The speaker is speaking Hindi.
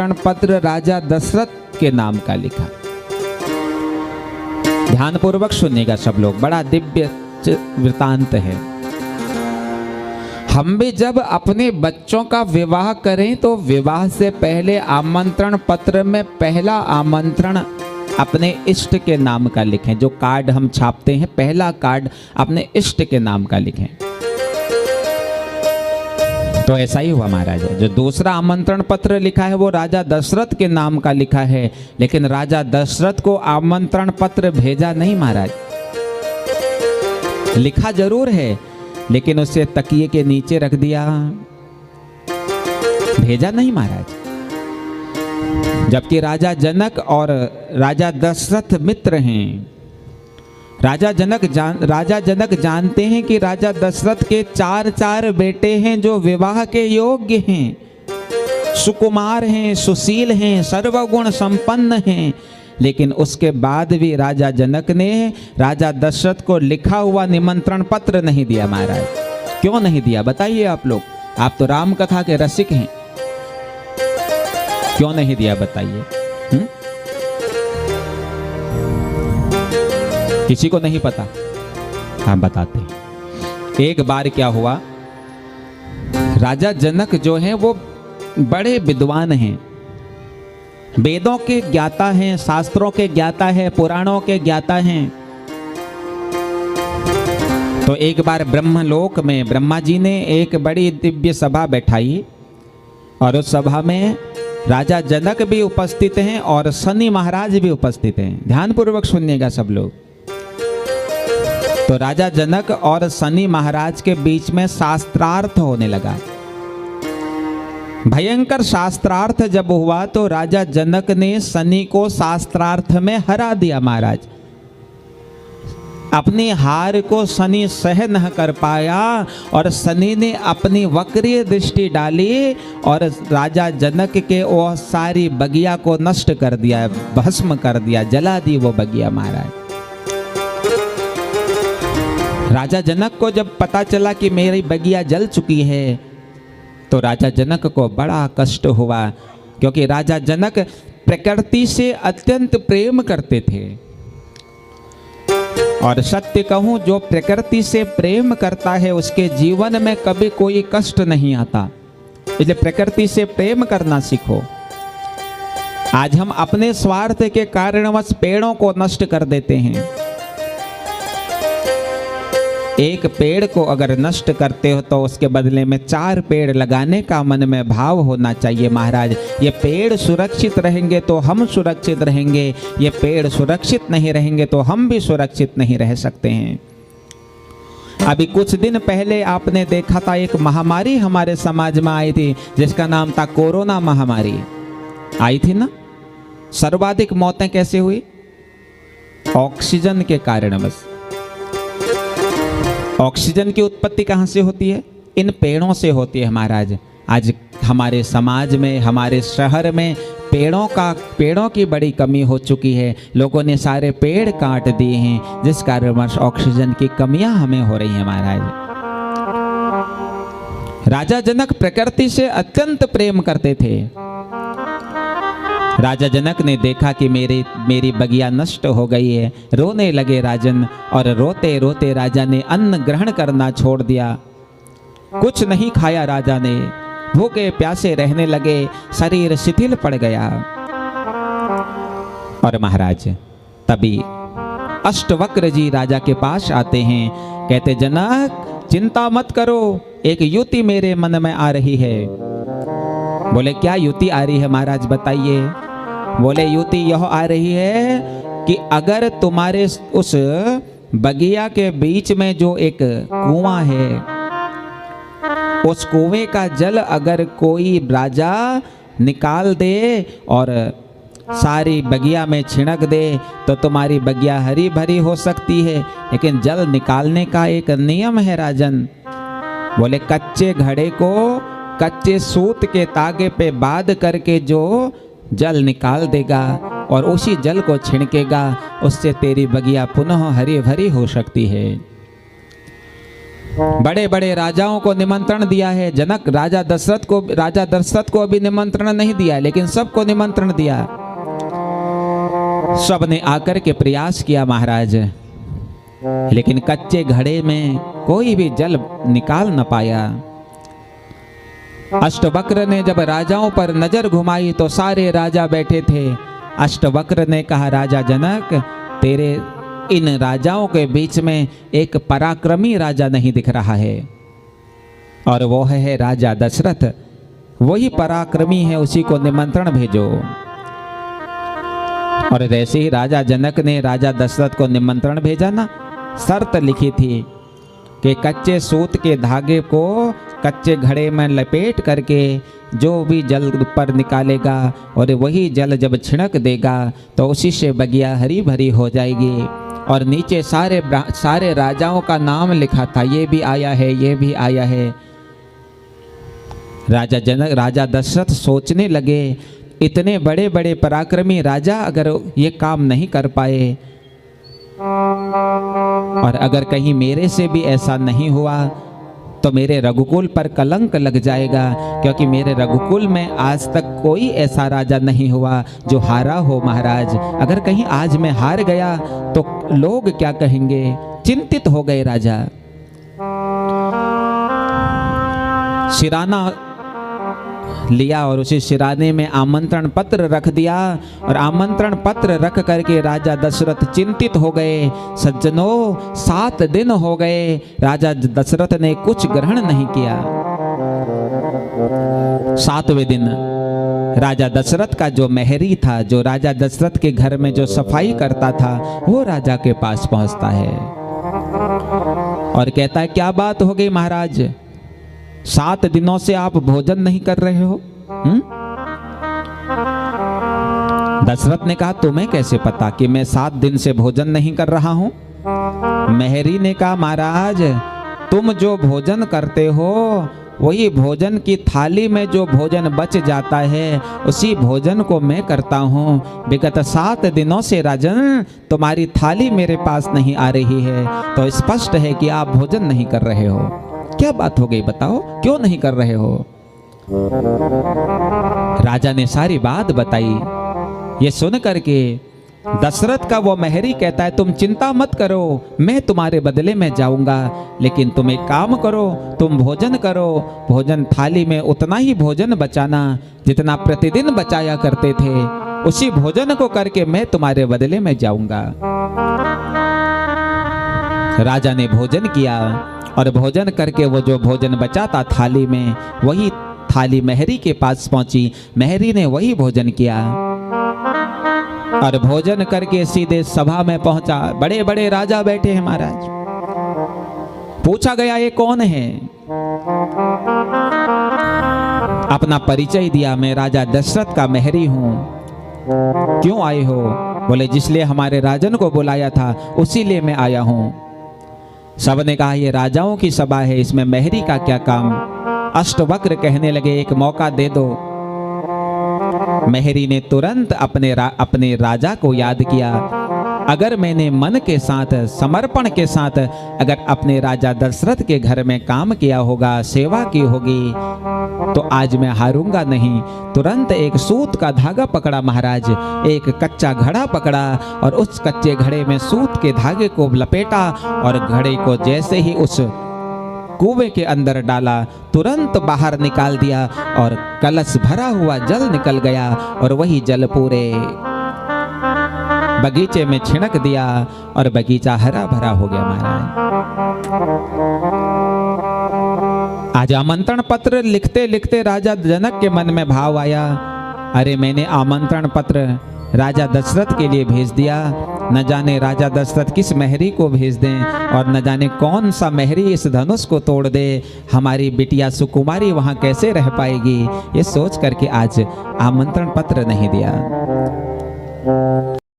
आमंत्रण पत्र राजा दशरथ के नाम का लिखा। ध्यान पूर्वक सुनिएगा सब लोग, बड़ा दिव्य वृतांत है। हम भी जब अपने बच्चों का विवाह करें तो विवाह से पहले आमंत्रण पत्र में पहला आमंत्रण अपने इष्ट के नाम का लिखें। जो कार्ड हम छापते हैं, पहला कार्ड अपने इष्ट के नाम का लिखें। तो ऐसा ही हुआ महाराज। जो दूसरा आमंत्रण पत्र लिखा है वो राजा दशरथ के नाम का लिखा है, लेकिन राजा दशरथ को आमंत्रण पत्र भेजा नहीं महाराज। लिखा जरूर है, लेकिन उसे तकिए के नीचे रख दिया, भेजा नहीं महाराज। जबकि राजा जनक और राजा दशरथ मित्र हैं। राजा जनक जानते हैं कि राजा दशरथ के चार बेटे हैं जो विवाह के योग्य हैं, सुकुमार हैं, सुशील हैं, सर्वगुण संपन्न हैं। लेकिन उसके बाद भी राजा जनक ने राजा दशरथ को लिखा हुआ निमंत्रण पत्र नहीं दिया महाराज। क्यों नहीं दिया बताइए आप लोग, आप तो राम कथा के रसिक हैं। क्यों नहीं दिया बताइए? किसी को नहीं पता? हम बताते हैं। एक बार क्या हुआ, राजा जनक जो हैं वो बड़े विद्वान हैं, वेदों के ज्ञाता हैं, शास्त्रों के ज्ञाता है, पुराणों के ज्ञाता हैं। तो एक बार ब्रह्मलोक में ब्रह्मा जी ने एक बड़ी दिव्य सभा बैठाई और उस सभा में राजा जनक भी उपस्थित हैं और शनि महाराज भी उपस्थित हैं। ध्यान पूर्वक सुनिएगा सब लोग। तो राजा जनक और शनि महाराज के बीच में शास्त्रार्थ होने लगा। भयंकर शास्त्रार्थ जब हुआ तो राजा जनक ने शनि को शास्त्रार्थ में हरा दिया महाराज। अपनी हार को शनि सह न कर पाया और शनि ने अपनी वक्रीय दृष्टि डाली और राजा जनक के वो सारी बगिया को नष्ट कर दिया, भस्म कर दिया, जला दी वो बगिया महाराज। राजा जनक को जब पता चला कि मेरी बगिया जल चुकी है तो राजा जनक को बड़ा कष्ट हुआ, क्योंकि राजा जनक प्रकृति से अत्यंत प्रेम करते थे। और सत्य कहूं, जो प्रकृति से प्रेम करता है उसके जीवन में कभी कोई कष्ट नहीं आता। इसलिए प्रकृति से प्रेम करना सीखो। आज हम अपने स्वार्थ के कारणवश पेड़ों को नष्ट कर देते हैं। एक पेड़ को अगर नष्ट करते हो तो उसके बदले में 4 पेड़ लगाने का मन में भाव होना चाहिए महाराज। ये पेड़ सुरक्षित रहेंगे तो हम सुरक्षित रहेंगे, ये पेड़ सुरक्षित नहीं रहेंगे तो हम भी सुरक्षित नहीं रह सकते हैं। अभी कुछ दिन पहले आपने देखा था एक महामारी हमारे समाज में आई थी जिसका नाम था कोरोना महामारी। आई थी ना? सर्वाधिक मौतें कैसे हुई? ऑक्सीजन के कारण। बस ऑक्सीजन की उत्पत्ति कहाँ से होती है? इन पेड़ों से होती है महाराज। आज हमारे समाज में, हमारे शहर में पेड़ों की बड़ी कमी हो चुकी है। लोगों ने सारे पेड़ काट दिए हैं, जिस कारणवश ऑक्सीजन की कमियां हमें हो रही हैं महाराज। राजा जनक प्रकृति से अत्यंत प्रेम करते थे। राजा जनक ने देखा कि मेरी बगिया नष्ट हो गई है, रोने लगे राजन, और रोते रोते राजा ने अन्न ग्रहण करना छोड़ दिया। कुछ नहीं खाया राजा ने, भूखे प्यासे रहने लगे, शरीर शिथिल पड़ गया। और महाराज तभी अष्टवक्र जी राजा के पास आते हैं, कहते जनक चिंता मत करो, एक युति मेरे मन में आ रही है। बोले क्या युति आ रही है महाराज बताइए? बोले युति यह आ रही है कि अगर तुम्हारे उस बगिया के बीच में जो एक कुआं है, उस कुएं का जल अगर कोई राजा निकाल दे और सारी बगिया में छिड़क दे तो तुम्हारी बगिया हरी भरी हो सकती है। लेकिन जल निकालने का एक नियम है राजन। बोले कच्चे घड़े को कच्चे सूत के तागे पे बांध करके जो जल निकाल देगा और उसी जल को छिड़केगा, उससे तेरी बगिया पुनः हरी भरी हो सकती है। बड़े बड़े राजाओं को निमंत्रण दिया है। जनक राजा दशरथ को अभी निमंत्रण नहीं दिया, लेकिन सबको निमंत्रण दिया। सबने आकर के प्रयास किया महाराज, लेकिन कच्चे घड़े में कोई भी जल निकाल न पाया। अष्टवक्र ने जब राजाओं पर नजर घुमाई तो सारे राजा बैठे थे। अष्टवक्र ने कहा, राजा जनक, तेरे इन राजाओं के बीच में एक पराक्रमी राजा नहीं दिख रहा है, और वो है राजा दशरथ। वही पराक्रमी है, उसी को निमंत्रण भेजो। और जैसे ही राजा जनक ने राजा दशरथ को निमंत्रण भेजा ना, शर्त लिखी थी कि कच्चे सूत के धागे को कच्चे घड़े में लपेट करके जो भी जल ऊपर निकालेगा और वही जल जब छिड़क देगा तो उसी से बगिया हरी भरी हो जाएगी। और नीचे सारे राजाओं का नाम लिखा था, ये भी आया है, ये भी आया है। राजा दशरथ सोचने लगे, इतने बड़े बड़े पराक्रमी राजा अगर ये काम नहीं कर पाए, और अगर कहीं मेरे से भी ऐसा नहीं हुआ तो मेरे रघुकुल पर कलंक लग जाएगा, क्योंकि मेरे रघुकुल में आज तक कोई ऐसा राजा नहीं हुआ जो हारा हो महाराज। अगर कहीं आज मैं हार गया तो लोग क्या कहेंगे? चिंतित हो गए राजा। शिराना लिया और उसी शिराने में आमंत्रण पत्र रख दिया, और आमंत्रण पत्र रख करके राजा दशरथ चिंतित हो गए। सज्जनों, 7 दिन हो गए राजा दशरथ ने कुछ ग्रहण नहीं किया। 7वें दिन राजा दशरथ का जो मेहरी था, जो राजा दशरथ के घर में जो सफाई करता था, वो राजा के पास पहुंचता है और कहता है, क्या बात हो गई महाराज, 7 दिनों से आप भोजन नहीं कर रहे हो? दशरथ ने कहा, तुम्हें कैसे पता कि मैं 7 दिन से भोजन नहीं कर रहा हूं? मेहरी ने कहा, महाराज, तुम जो भोजन करते हो वही भोजन की थाली में जो भोजन बच जाता है, उसी भोजन को मैं करता हूँ। विगत 7 दिनों से राजन तुम्हारी थाली मेरे पास नहीं आ रही है, तो स्पष्ट है कि आप भोजन नहीं कर रहे हो। क्या बात हो गई, बताओ, क्यों नहीं कर रहे हो? राजा ने सारी बात बताई। ये सुन करके दशरथ का वो मेहरी कहता है, तुम चिंता मत करो, मैं तुम्हारे बदले में जाऊंगा, लेकिन तुम एक काम करो, तुम भोजन करो, भोजन थाली में उतना ही भोजन बचाना जितना प्रतिदिन बचाया करते थे, उसी भोजन को करके मैं तुम्हारे बदले में जाऊंगा। राजा ने भोजन किया, और भोजन करके वो जो भोजन बचा था थाली में, वही थाली मेहरी के पास पहुंची। मेहरी ने वही भोजन किया और भोजन करके सीधे सभा में पहुंचा। बड़े बड़े राजा बैठे हैं महाराज। पूछा गया, ये कौन है? अपना परिचय दिया, मैं राजा दशरथ का मेहरी हूं। क्यों आए हो? बोले, जिसलिए हमारे राजन को बुलाया था उसी लिए मैं आया हूं। सबने कहा, ये राजाओं की सभा है, इसमें मेहरी का क्या काम? अष्टवक्र कहने लगे, एक मौका दे दो। मेहरी ने तुरंत अपने राजा को याद किया, अगर मैंने मन के साथ, समर्पण के साथ अगर अपने राजा दशरथ के घर में काम किया होगा, सेवा की होगी, तो आज मैं हारूंगा नहीं। तुरंत एक सूत का धागा पकड़ा महाराज, एक कच्चा घड़ा पकड़ा और उस कच्चे घड़े में सूत के धागे को लपेटा, और घड़े को जैसे ही उस कुएं के अंदर डाला, तुरंत बाहर निकाल दिया और कलश भरा हुआ जल निकल गया, और वही जल पूरे बगीचे में छिड़क दिया और बगीचा हरा भरा हो गया महाराज। आज आमंत्रण पत्र लिखते लिखते राजा जनक के मन में भाव आया, अरे मैंने आमंत्रण पत्र राजा दशरथ के लिए भेज दिया, न जाने राजा दशरथ किस मेहरी को भेज दें, और न जाने कौन सा मेहरी इस धनुष को तोड़ दे, हमारी बिटिया सुकुमारी वहां कैसे रह पाएगी। ये सोच करके आज आमंत्रण पत्र नहीं दिया।